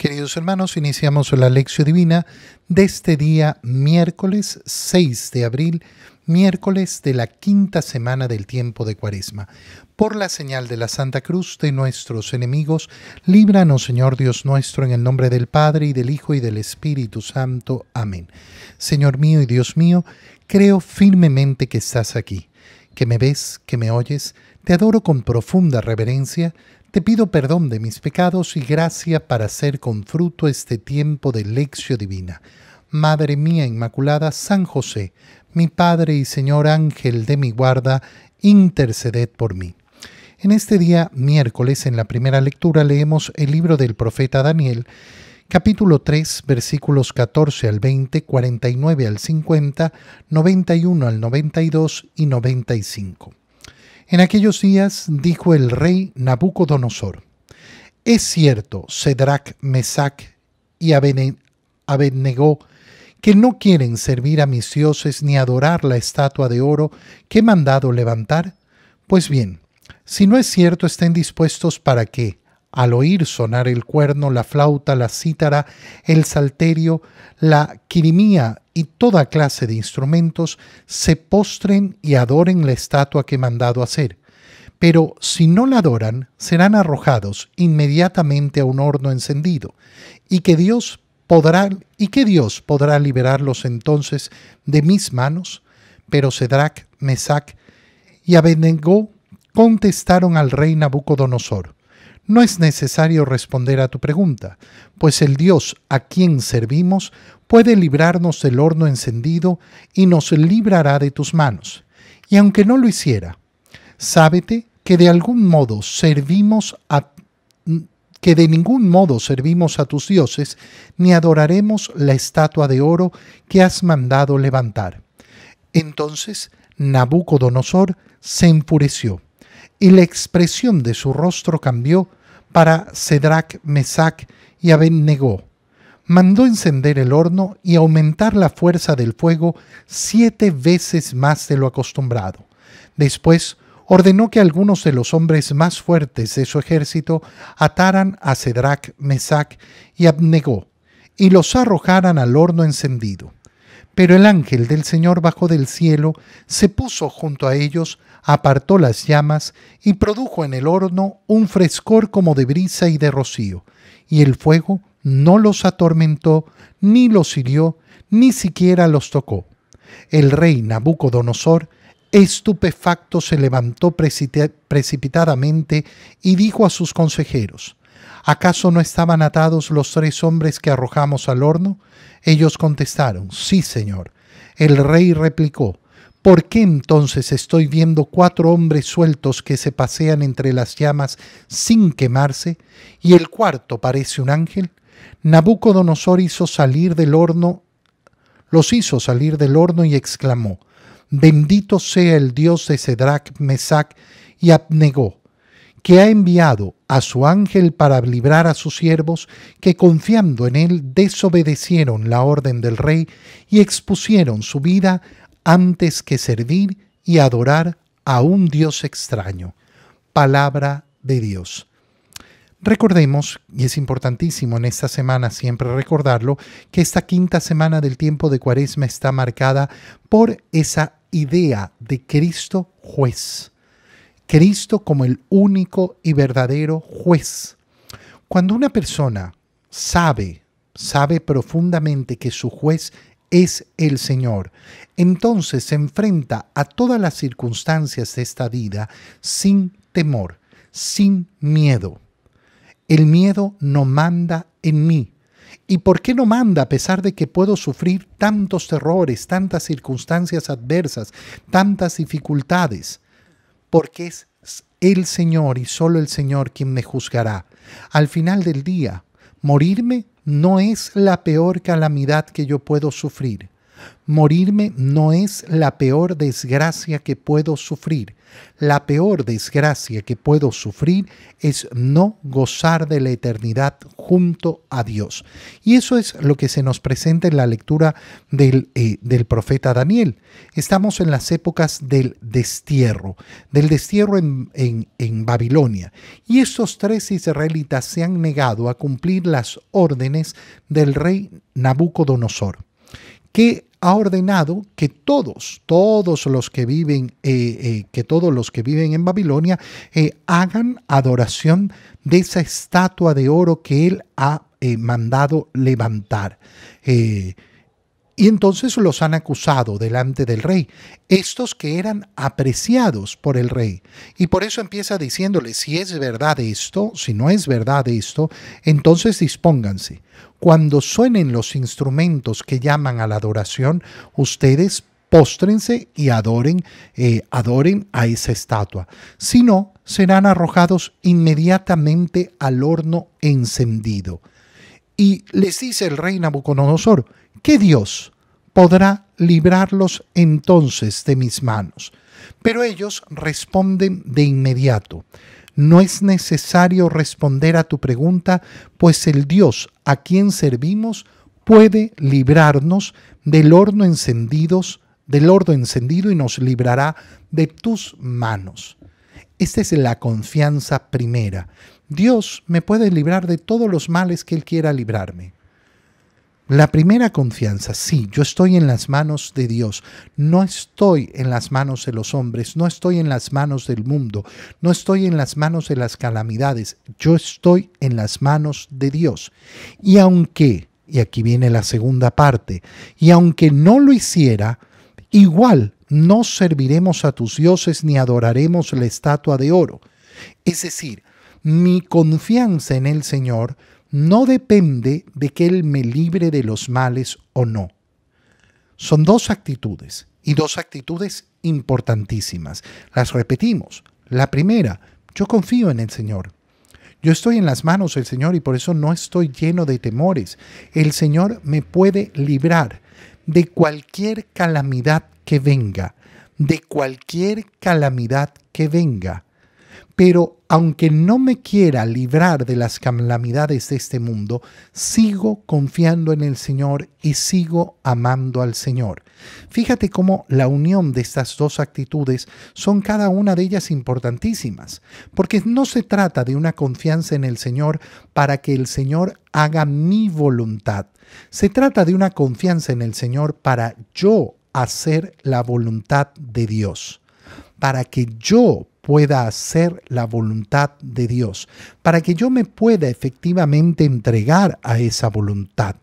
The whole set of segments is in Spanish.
Queridos hermanos, iniciamos la lección divina de este día miércoles 6 de abril, miércoles de la quinta semana del tiempo de Cuaresma. Por la señal de la Santa Cruz de nuestros enemigos, líbranos, Señor Dios nuestro, en el nombre del Padre, y del Hijo, y del Espíritu Santo. Amén. Señor mío y Dios mío, creo firmemente que estás aquí, que me ves, que me oyes. Te adoro con profunda reverencia. Te pido perdón de mis pecados y gracia para hacer con fruto este tiempo de lección divina. Madre mía Inmaculada, San José, mi Padre y Señor ángel de mi guarda, interceded por mí. En este día miércoles, en la primera lectura, leemos el libro del profeta Daniel, capítulo 3, versículos 14 al 20, 49 al 50, 91 al 92 y 95. En aquellos días dijo el rey Nabucodonosor: es cierto, Cedrac, Mesac y Abednego, que no quieren servir a mis dioses ni adorar la estatua de oro que he mandado levantar. Pues bien, si no es cierto, estén dispuestos para que, al oír sonar el cuerno, la flauta, la cítara, el salterio, la quirimía y toda clase de instrumentos, se postren y adoren la estatua que he mandado hacer. Pero si no la adoran, serán arrojados inmediatamente a un horno encendido, y que Dios podrá liberarlos entonces de mis manos. Pero Cedrac, Mesac y Abednego contestaron al rey Nabucodonosor: no es necesario responder a tu pregunta, pues el Dios a quien servimos puede librarnos del horno encendido y nos librará de tus manos. Y aunque no lo hiciera, sábete que de ningún modo servimos a tus dioses, ni adoraremos la estatua de oro que has mandado levantar. Entonces Nabucodonosor se enfureció, y la expresión de su rostro cambió para Cedrac, Mesac y Abednego. Mandó encender el horno y aumentar la fuerza del fuego 7 veces más de lo acostumbrado. Después ordenó que algunos de los hombres más fuertes de su ejército ataran a Cedrac, Mesac y Abednego y los arrojaran al horno encendido. Pero el ángel del Señor bajó del cielo, se puso junto a ellos, apartó las llamas y produjo en el horno un frescor como de brisa y de rocío, y el fuego no los atormentó, ni los hirió, ni siquiera los tocó. El rey Nabucodonosor, estupefacto, se levantó precipitadamente y dijo a sus consejeros: ¿acaso no estaban atados los 3 hombres que arrojamos al horno? Ellos contestaron: sí, Señor. El rey replicó: ¿por qué entonces estoy viendo 4 hombres sueltos que se pasean entre las llamas sin quemarse, y el cuarto parece un ángel? Nabucodonosor los hizo salir del horno y exclamó: bendito sea el Dios de Cedrac, Mesac y Abednego, que ha enviado a su ángel para librar a sus siervos, que confiando en él desobedecieron la orden del rey y expusieron su vida antes que servir y adorar a un Dios extraño. Palabra de Dios. Recordemos, y es importantísimo en esta semana siempre recordarlo, que esta quinta semana del tiempo de Cuaresma está marcada por esa idea de Cristo juez. Cristo como el único y verdadero juez. Cuando una persona sabe profundamente que su juez es el Señor, entonces se enfrenta a todas las circunstancias de esta vida sin temor, sin miedo. El miedo no manda en mí. ¿Y por qué no manda a pesar de que puedo sufrir tantos terrores, tantas circunstancias adversas, tantas dificultades? Porque es el Señor y solo el Señor quien me juzgará. Al final del día, morirme no es la peor calamidad que yo puedo sufrir. Morirme no es la peor desgracia que puedo sufrir. La peor desgracia que puedo sufrir es no gozar de la eternidad junto a Dios. Y eso es lo que se nos presenta en la lectura del profeta Daniel. Estamos en las épocas del destierro en Babilonia. Y estos 3 israelitas se han negado a cumplir las órdenes del rey Nabucodonosor, que ha ordenado que todos los que viven en Babilonia hagan adoración de esa estatua de oro que él ha mandado levantar. Y entonces los han acusado delante del rey, estos que eran apreciados por el rey. Y por eso empieza diciéndole, si es verdad esto, si no es verdad esto, entonces dispónganse. Cuando suenen los instrumentos que llaman a la adoración, ustedes póstrense y adoren a esa estatua. Si no, serán arrojados inmediatamente al horno encendido. Y les dice el rey Nabucodonosor, ¿qué Dios podrá librarlos entonces de mis manos? Pero ellos responden de inmediato, no es necesario responder a tu pregunta, pues el Dios a quien servimos puede librarnos del horno encendido y nos librará de tus manos. Esta es la confianza primera. Dios me puede librar de todos los males que Él quiera librarme. La primera confianza, sí, yo estoy en las manos de Dios, no estoy en las manos de los hombres, no estoy en las manos del mundo, no estoy en las manos de las calamidades, yo estoy en las manos de Dios. Y aunque, y aquí viene la segunda parte, y aunque no lo hiciera, igual no serviremos a tus dioses ni adoraremos la estatua de oro. Es decir, mi confianza en el Señor no depende de que Él me libre de los males o no. Son 2 actitudes, y 2 actitudes importantísimas. Las repetimos. La primera, yo confío en el Señor. Yo estoy en las manos del Señor y por eso no estoy lleno de temores. El Señor me puede librar de cualquier calamidad que venga, de cualquier calamidad que venga. Pero aunque no me quiera librar de las calamidades de este mundo, sigo confiando en el Señor y sigo amando al Señor. Fíjate cómo la unión de estas 2 actitudes son cada una de ellas importantísimas, porque no se trata de una confianza en el Señor para que el Señor haga mi voluntad. Se trata de una confianza en el Señor para yo hacer la voluntad de Dios, para que yo pueda hacer la voluntad de Dios, para que yo me pueda efectivamente entregar a esa voluntad.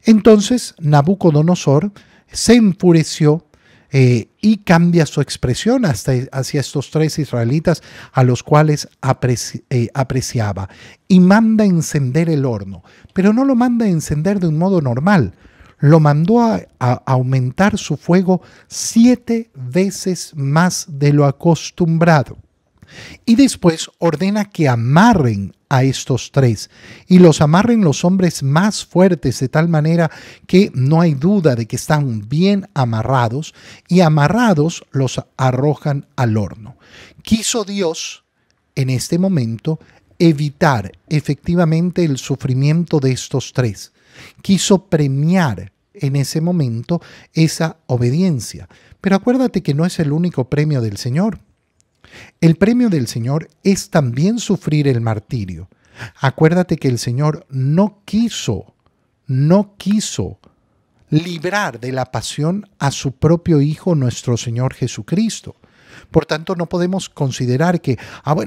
Entonces Nabucodonosor se enfureció y cambia su expresión hacia estos 3 israelitas a los cuales apreciaba y manda encender el horno, pero no lo manda a encender de un modo normal. Lo mandó a aumentar su fuego 7 veces más de lo acostumbrado. Y después ordena que amarren a estos 3 y los amarren los hombres más fuertes de tal manera que no hay duda de que están bien amarrados y amarrados los arrojan al horno. Quiso Dios en este momento evitar efectivamente el sufrimiento de estos 3. Quiso premiar en ese momento esa obediencia. Pero acuérdate que no es el único premio del Señor. El premio del Señor es también sufrir el martirio. Acuérdate que el Señor no quiso librar de la pasión a su propio Hijo, nuestro Señor Jesucristo. Por tanto, no podemos considerar que,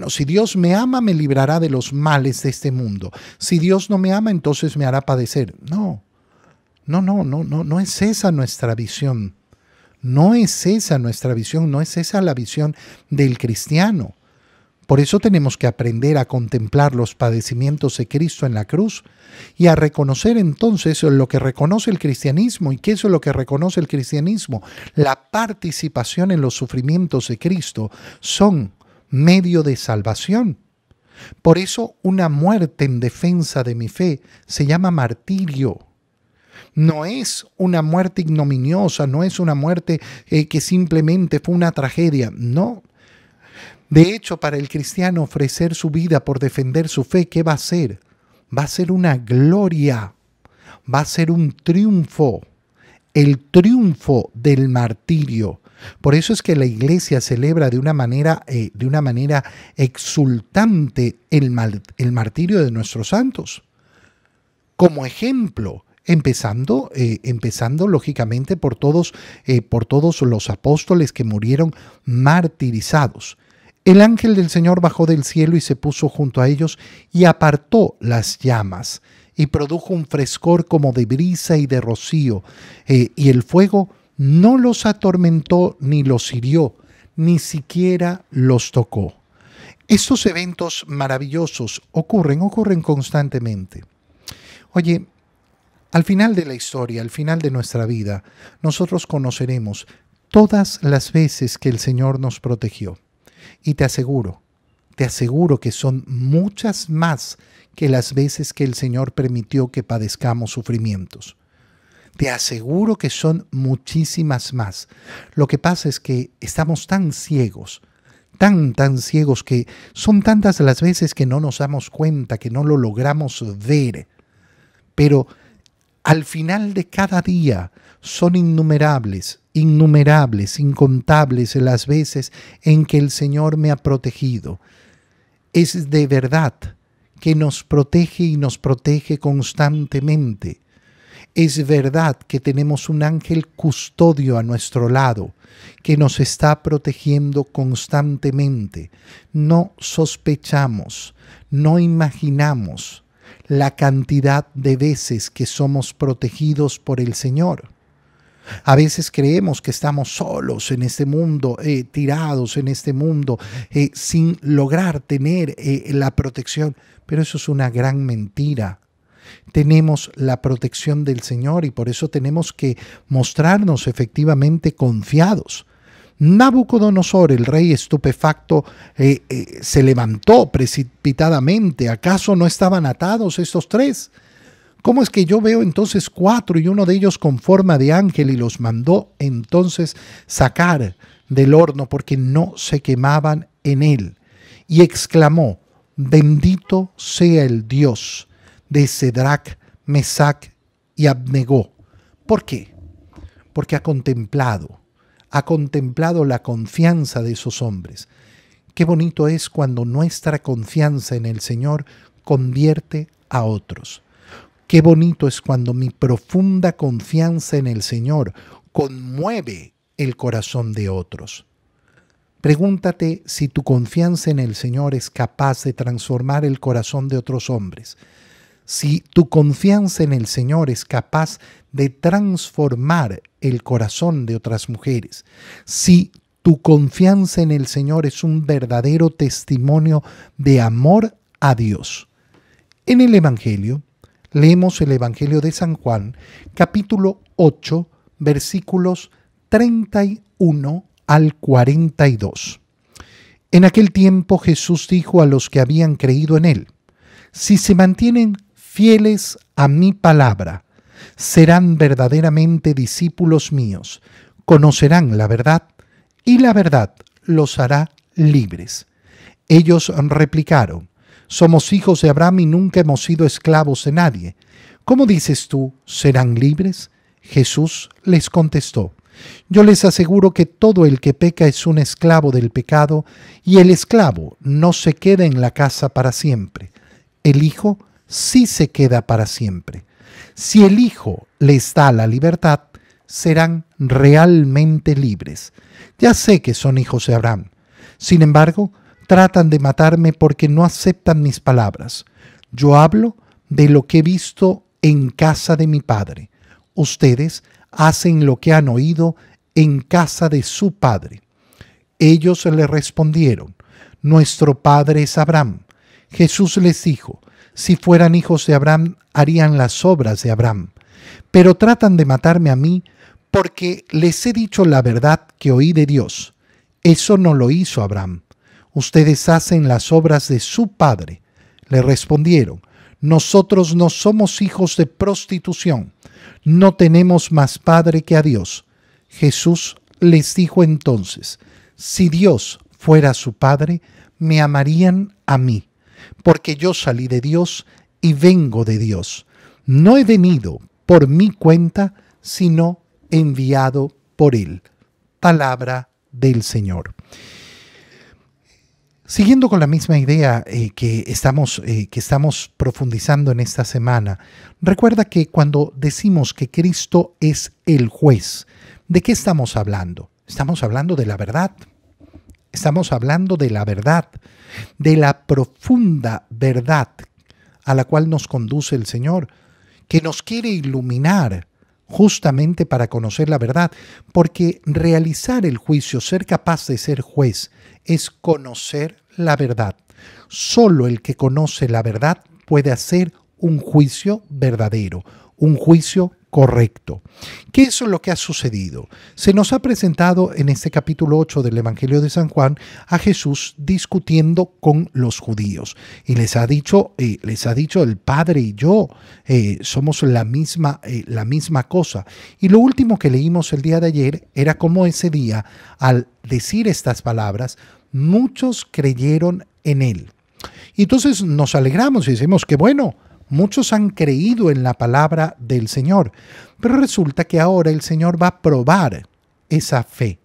si Dios me ama, me librará de los males de este mundo. Si Dios no me ama, entonces me hará padecer. No es esa nuestra visión. No es esa nuestra visión, no es esa la visión del cristiano. Por eso tenemos que aprender a contemplar los padecimientos de Cristo en la cruz y a reconocer entonces lo que reconoce el cristianismo. ¿Y qué es lo que reconoce el cristianismo? La participación en los sufrimientos de Cristo son medio de salvación. Por eso una muerte en defensa de mi fe se llama martirio. No es una muerte ignominiosa, no es una muerte que simplemente fue una tragedia, no. De hecho, para el cristiano ofrecer su vida por defender su fe, ¿qué va a ser? Va a ser una gloria, va a ser un triunfo, el triunfo del martirio. Por eso es que la iglesia celebra de una manera exultante el martirio de nuestros santos. Como ejemplo, empezando lógicamente por todos los apóstoles que murieron martirizados. El ángel del Señor bajó del cielo y se puso junto a ellos y apartó las llamas y produjo un frescor como de brisa y de rocío, y el fuego no los atormentó ni los hirió, ni siquiera los tocó. Estos eventos maravillosos ocurren constantemente. Oye, al final de la historia, al final de nuestra vida, nosotros conoceremos todas las veces que el Señor nos protegió. Y te aseguro que son muchas más que las veces que el Señor permitió que padezcamos sufrimientos. Te aseguro que son muchísimas más. Lo que pasa es que estamos tan ciegos, tan ciegos, que son tantas las veces que no nos damos cuenta, que no lo logramos ver. Pero al final de cada día son incontables las veces en que el Señor me ha protegido. Es de verdad que nos protege y nos protege constantemente. Es verdad que tenemos un ángel custodio a nuestro lado que nos está protegiendo constantemente. No sospechamos, no imaginamos la cantidad de veces que somos protegidos por el Señor. A veces creemos que estamos solos en este mundo, tirados en este mundo, sin lograr tener la protección, pero eso es una gran mentira. Tenemos la protección del Señor y por eso tenemos que mostrarnos efectivamente confiados. Nabucodonosor, el rey estupefacto, se levantó precipitadamente. ¿Acaso no estaban atados estos tres? ¿Cómo es que yo veo entonces 4 y uno de ellos con forma de ángel, y los mandó entonces sacar del horno porque no se quemaban en él? Y exclamó: bendito sea el Dios de Cedrac, Mesac y Abednego. ¿Por qué? Porque ha contemplado la confianza de esos hombres. Qué bonito es cuando nuestra confianza en el Señor convierte a otros. Qué bonito es cuando mi profunda confianza en el Señor conmueve el corazón de otros. Pregúntate si tu confianza en el Señor es capaz de transformar el corazón de otros hombres. Si tu confianza en el Señor es capaz de transformar el corazón de otras mujeres. Si tu confianza en el Señor es un verdadero testimonio de amor a Dios. En el Evangelio, leemos el Evangelio de San Juan, capítulo 8, versículos 31 al 42. En aquel tiempo Jesús dijo a los que habían creído en él: si se mantienen fieles a mi palabra, serán verdaderamente discípulos míos, conocerán la verdad y la verdad los hará libres. Ellos replicaron: somos hijos de Abraham y nunca hemos sido esclavos de nadie. ¿Cómo dices tú, serán libres? Jesús les contestó: yo les aseguro que todo el que peca es un esclavo del pecado, y el esclavo no se queda en la casa para siempre. El Hijo sí se queda para siempre. Si el Hijo les da la libertad, serán realmente libres. Ya sé que son hijos de Abraham. Sin embargo, tratan de matarme porque no aceptan mis palabras. Yo hablo de lo que he visto en casa de mi Padre. Ustedes hacen lo que han oído en casa de su padre. Ellos le respondieron: nuestro padre es Abraham. Jesús les dijo: si fueran hijos de Abraham, harían las obras de Abraham. Pero tratan de matarme a mí porque les he dicho la verdad que oí de Dios. Eso no lo hizo Abraham. Ustedes hacen las obras de su padre. Le respondieron: nosotros no somos hijos de prostitución. No tenemos más Padre que a Dios. Jesús les dijo entonces, si Dios fuera su Padre, me amarían a mí, porque yo salí de Dios y vengo de Dios. No he venido por mi cuenta, sino enviado por Él. Palabra del Señor. Siguiendo con la misma idea que estamos profundizando en esta semana, recuerda que cuando decimos que Cristo es el juez, ¿de qué estamos hablando? Estamos hablando de la verdad. Estamos hablando de la verdad, de la profunda verdad a la cual nos conduce el Señor, que nos quiere iluminar justamente para conocer la verdad, porque realizar el juicio, ser capaz de ser juez, es conocer la verdad. Solo el que conoce la verdad puede hacer un juicio verdadero, un juicio correcto. ¿Qué es lo que ha sucedido? Se nos ha presentado en este capítulo 8 del Evangelio de San Juan a Jesús discutiendo con los judíos y les ha dicho el Padre y yo somos la misma cosa. Y lo último que leímos el día de ayer era cómo ese día, al decir estas palabras, muchos creyeron en él. Y entonces nos alegramos y decimos que bueno, muchos han creído en la palabra del Señor, pero resulta que ahora el Señor va a probar esa fe.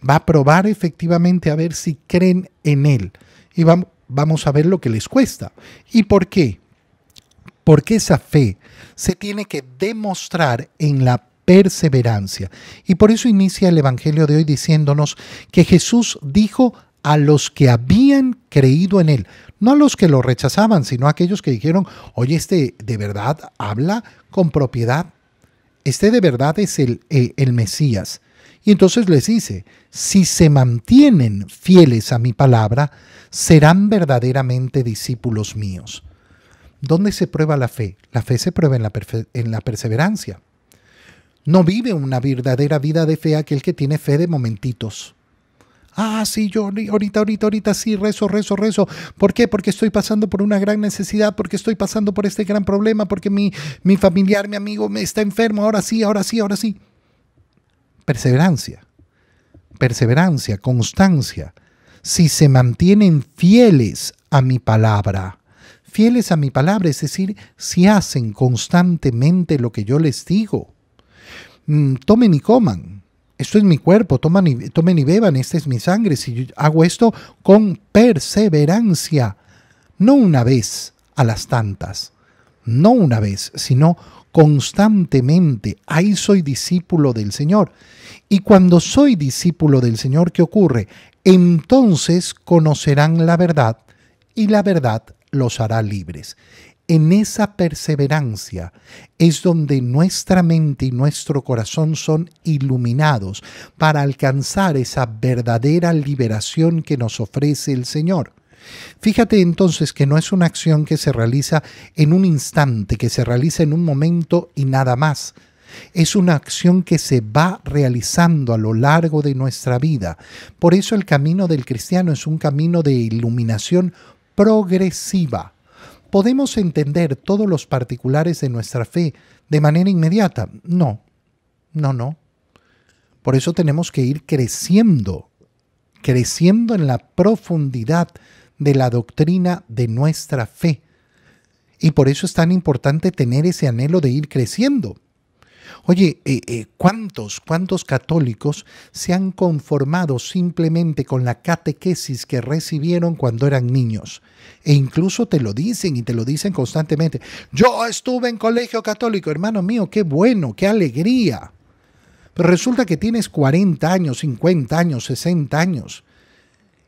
Va a probar efectivamente a ver si creen en Él. Y vamos a ver lo que les cuesta. ¿Y por qué? Porque esa fe se tiene que demostrar en la perseverancia. Y por eso inicia el Evangelio de hoy diciéndonos que Jesús dijo a los que habían creído en Él. No a los que lo rechazaban, sino a aquellos que dijeron, oye, este de verdad habla con propiedad. Este de verdad es el Mesías. Y entonces les dice, si se mantienen fieles a mi palabra, serán verdaderamente discípulos míos. ¿Dónde se prueba la fe? La fe se prueba en la perseverancia. No vive una verdadera vida de fe aquel que tiene fe de momentitos. Ah, sí, yo ahorita sí, rezo. ¿Por qué? Porque estoy pasando por una gran necesidad, porque estoy pasando por este gran problema, porque mi familiar, mi amigo me está enfermo, ahora sí. Perseverancia, constancia. Si se mantienen fieles a mi palabra, es decir, si hacen constantemente lo que yo les digo. Tomen y coman. Esto es mi cuerpo, tomen y beban, esta es mi sangre. Si yo hago esto con perseverancia, no una vez a las tantas, no una vez, sino constantemente, ahí soy discípulo del Señor. Y cuando soy discípulo del Señor, ¿qué ocurre? Entonces conocerán la verdad y la verdad los hará libres. En esa perseverancia es donde nuestra mente y nuestro corazón son iluminados para alcanzar esa verdadera liberación que nos ofrece el Señor. Fíjate entonces que no es una acción que se realiza en un instante, que se realiza en un momento y nada más. Es una acción que se va realizando a lo largo de nuestra vida. Por eso el camino del cristiano es un camino de iluminación progresiva. ¿Podemos entender todos los particulares de nuestra fe de manera inmediata? No. Por eso tenemos que ir creciendo en la profundidad de la doctrina de nuestra fe. Y por eso es tan importante tener ese anhelo de ir creciendo. Oye, ¿cuántos católicos se han conformado simplemente con la catequesis que recibieron cuando eran niños? E incluso te lo dicen y te lo dicen constantemente. Yo estuve en colegio católico, hermano mío, qué bueno, qué alegría. Pero resulta que tienes 40 años, 50 años, 60 años.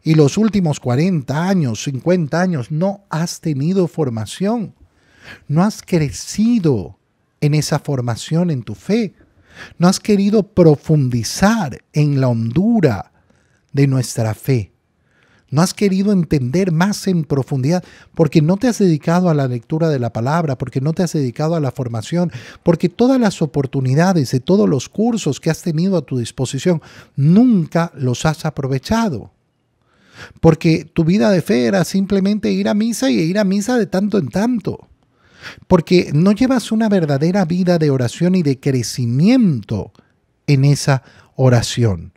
Y los últimos 40 años, 50 años, no has tenido formación. No has crecido en esa formación en tu fe. No has querido profundizar en la hondura de nuestra fe. No has querido entender más en profundidad porque no te has dedicado a la lectura de la palabra, porque no te has dedicado a la formación, porque todas las oportunidades de todos los cursos que has tenido a tu disposición nunca los has aprovechado. Porque tu vida de fe era simplemente ir a misa y ir a misa de tanto en tanto. porque no llevas una verdadera vida de oración y de crecimiento en esa oración.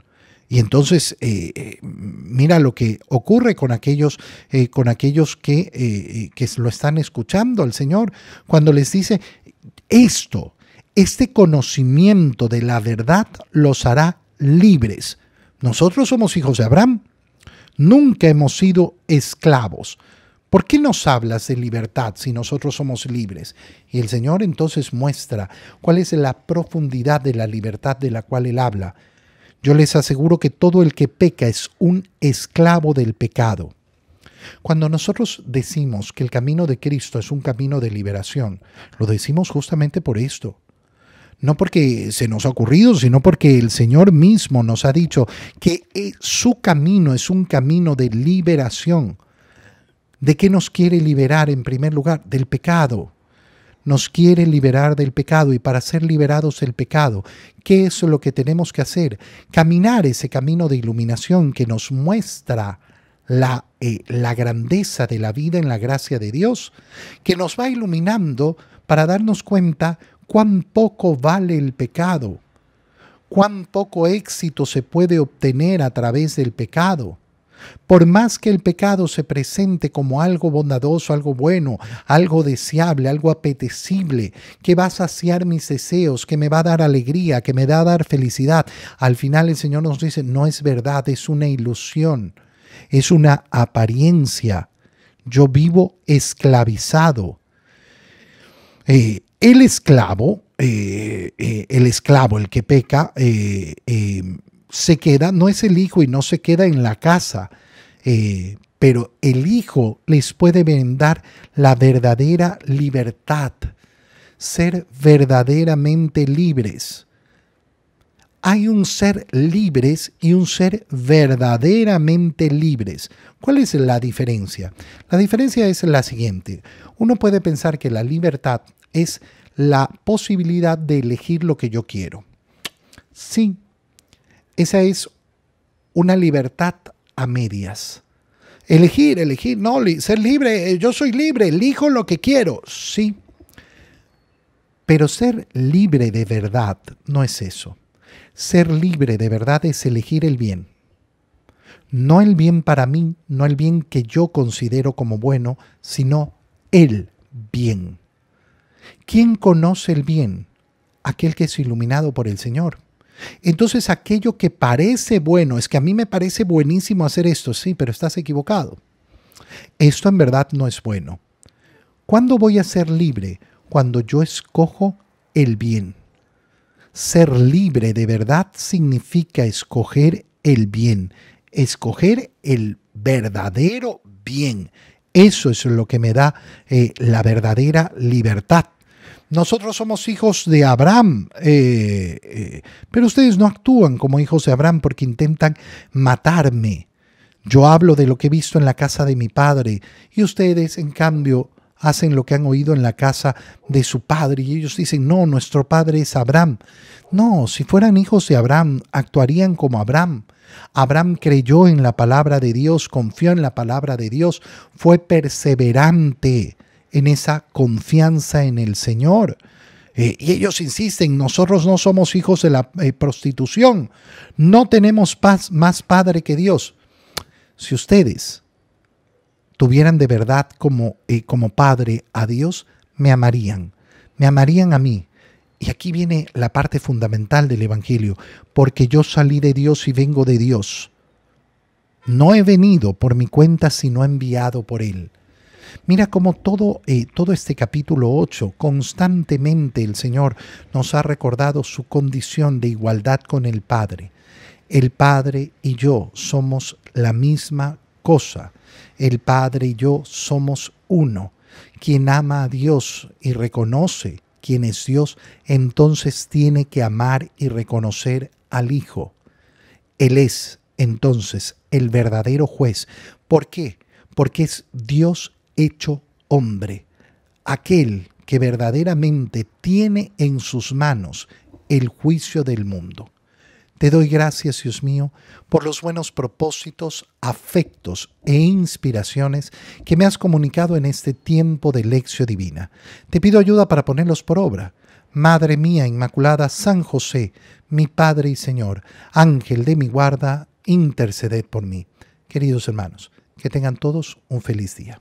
Y entonces, mira lo que ocurre con aquellos que lo están escuchando al Señor, cuando les dice, este conocimiento de la verdad los hará libres. Nosotros somos hijos de Abraham, nunca hemos sido esclavos. ¿Por qué nos hablas de libertad si nosotros somos libres? Y el Señor entonces muestra cuál es la profundidad de la libertad de la cual Él habla. Yo les aseguro que todo el que peca es un esclavo del pecado. Cuando nosotros decimos que el camino de Cristo es un camino de liberación, lo decimos justamente por esto. No porque se nos ha ocurrido, sino porque el Señor mismo nos ha dicho que su camino es un camino de liberación. ¿De qué nos quiere liberar en primer lugar? Del pecado. Nos quiere liberar del pecado, y para ser liberados del pecado, ¿qué es lo que tenemos que hacer? Caminar ese camino de iluminación que nos muestra la grandeza de la vida en la gracia de Dios, que nos va iluminando para darnos cuenta cuán poco vale el pecado, cuán poco éxito se puede obtener a través del pecado. Por más que el pecado se presente como algo bondadoso, algo bueno, algo deseable, algo apetecible, que va a saciar mis deseos, que me va a dar alegría, que me va a dar felicidad, al final el Señor nos dice, no es verdad, es una ilusión, es una apariencia. Yo vivo esclavizado. El esclavo, el que peca, se queda, no es el hijo y no se queda en la casa, pero el hijo les puede brindar la verdadera libertad, ser verdaderamente libres. Hay un ser libres y un ser verdaderamente libres. ¿Cuál es la diferencia? La diferencia es la siguiente. Uno puede pensar que la libertad es la posibilidad de elegir lo que yo quiero. Sí. Esa es una libertad a medias. Elegir, no, ser libre, yo soy libre, elijo lo que quiero, sí. Pero ser libre de verdad no es eso. Ser libre de verdad es elegir el bien. No el bien para mí, no el bien que yo considero como bueno, sino el bien. ¿Quién conoce el bien? Aquel que es iluminado por el Señor. Entonces aquello que parece bueno, es que a mí me parece buenísimo hacer esto, sí, pero estás equivocado. Esto en verdad no es bueno. ¿Cuándo voy a ser libre? Cuando yo escojo el bien. Ser libre de verdad significa escoger el bien, escoger el verdadero bien. Eso es lo que me da la verdadera libertad. Nosotros somos hijos de Abraham, pero ustedes no actúan como hijos de Abraham porque intentan matarme. Yo hablo de lo que he visto en la casa de mi padre y ustedes, en cambio, hacen lo que han oído en la casa de su padre y ellos dicen, no, nuestro padre es Abraham. No, si fueran hijos de Abraham, actuarían como Abraham. Abraham creyó en la palabra de Dios, confió en la palabra de Dios, fue perseverante en esa confianza en el Señor. Y ellos insisten, nosotros no somos hijos de la prostitución, no tenemos más padre que Dios. Si ustedes tuvieran de verdad como padre a Dios, me amarían a mí. Y aquí viene la parte fundamental del Evangelio, porque yo salí de Dios y vengo de Dios. No he venido por mi cuenta, sino enviado por Él. Mira cómo todo este capítulo 8, constantemente el Señor nos ha recordado su condición de igualdad con el Padre. El Padre y yo somos la misma cosa. El Padre y yo somos uno. Quien ama a Dios y reconoce quién es Dios, entonces tiene que amar y reconocer al Hijo. Él es entonces el verdadero juez. ¿Por qué? Porque es Dios hecho hombre, aquel que verdaderamente tiene en sus manos el juicio del mundo. Te doy gracias, Dios mío, por los buenos propósitos, afectos e inspiraciones que me has comunicado en este tiempo de lección divina. Te pido ayuda para ponerlos por obra. Madre mía Inmaculada, San José, mi Padre y Señor, Ángel de mi guarda, interceded por mí. Queridos hermanos, que tengan todos un feliz día.